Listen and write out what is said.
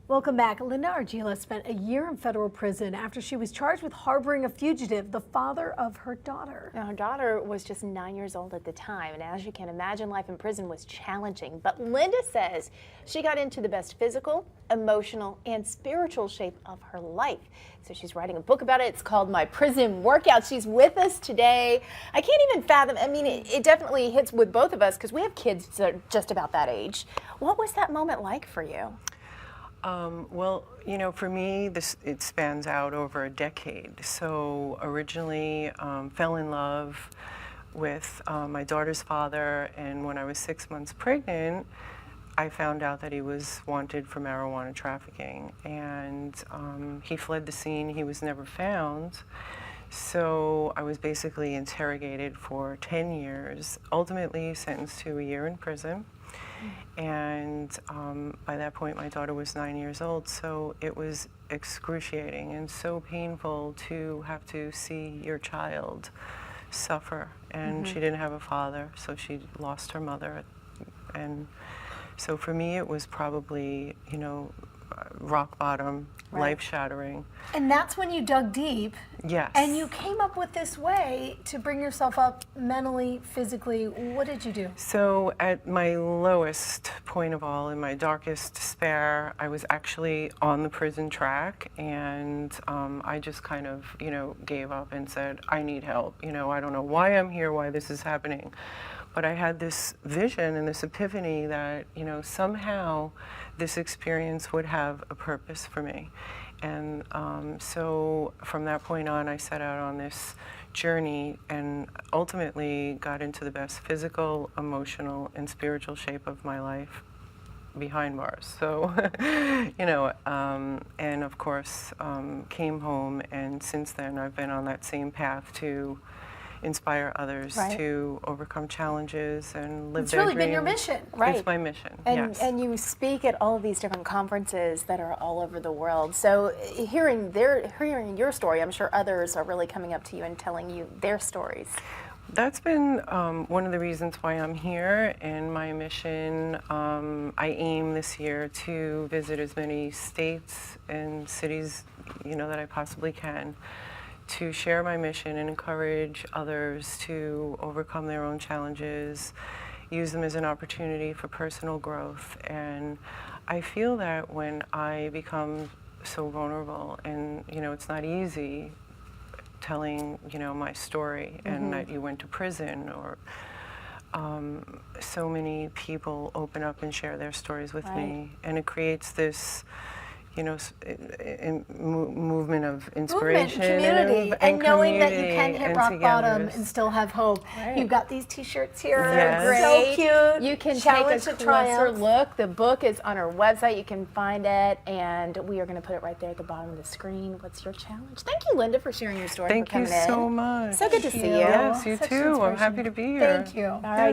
Welcome back. Linda Argila spent a year in federal prison after she was charged with harboring a fugitive, the father of her daughter. Now, her daughter was just 9 years old at the time, and as you can imagine, life in prison was challenging. But Linda says she got into the best physical, emotional, and spiritual shape of her life. So she's writing a book about it. It's called My Prison Workout. She's with us today. I can't even fathom, I mean, it definitely hits with both of us because we have kids that are just about that age. What was that moment like for you? Well, you know, for me, it spans out over a decade. So originally fell in love with my daughter's father, and when I was 6 months pregnant, I found out that he was wanted for marijuana trafficking, and he fled the scene. He was never found. So I was basically interrogated for 10 years, ultimately sentenced to a year in prison. And by that point, my daughter was 9 years old, so it was excruciating and so painful to have to see your child suffer. And she didn't have a father, so she lost her mother. And so for me, it was probably, you know, rock bottom, life-shattering. And that's when you dug deep. Yes. And you came up with this way to bring yourself up mentally, physically. What did you do? So at my lowest point of all, in my darkest despair, I was actually on the prison track, and I just kind of, you know, gave up and said, I need help. You know, I don't know why I'm here, why this is happening. But I had this vision and this epiphany that, you know, somehow this experience would have a purpose for me. And so from that point on, I set out on this journey and ultimately got into the best physical, emotional, and spiritual shape of my life behind bars. So, you know, and of course, came home, and since then I've been on that same path to inspire others to overcome challenges and live their dreams. It's really been your mission. Right. It's my mission, And, yes. and you speak at all of these different conferences that are all over the world. So hearing your story, I'm sure others are really coming up to you and telling you their stories. That's been one of the reasons why I'm here. And my mission, I aim this year to visit as many states and cities, you know, that I possibly can, to share my mission and encourage others to overcome their own challenges, use them as an opportunity for personal growth. And I feel that when I become so vulnerable, and you know, it's not easy telling, you know, my story and that you went to prison, or so many people open up and share their stories with me, and it creates this, you know, movement of inspiration, community, and knowing that you can hit rock bottom togetherness. and still have hope. You've got these T-shirts here. Yes. They're so cute. You can Challenge take a to closer triumph. look. The book is on our website. You can find it, and we are going to put it right there at the bottom of the screen. What's your challenge? Thank you, Linda, for sharing your story. Thank for you coming so in. much. So good to see you. Yes, you Such too. I'm inspiration. happy to be here. Thank you. All right.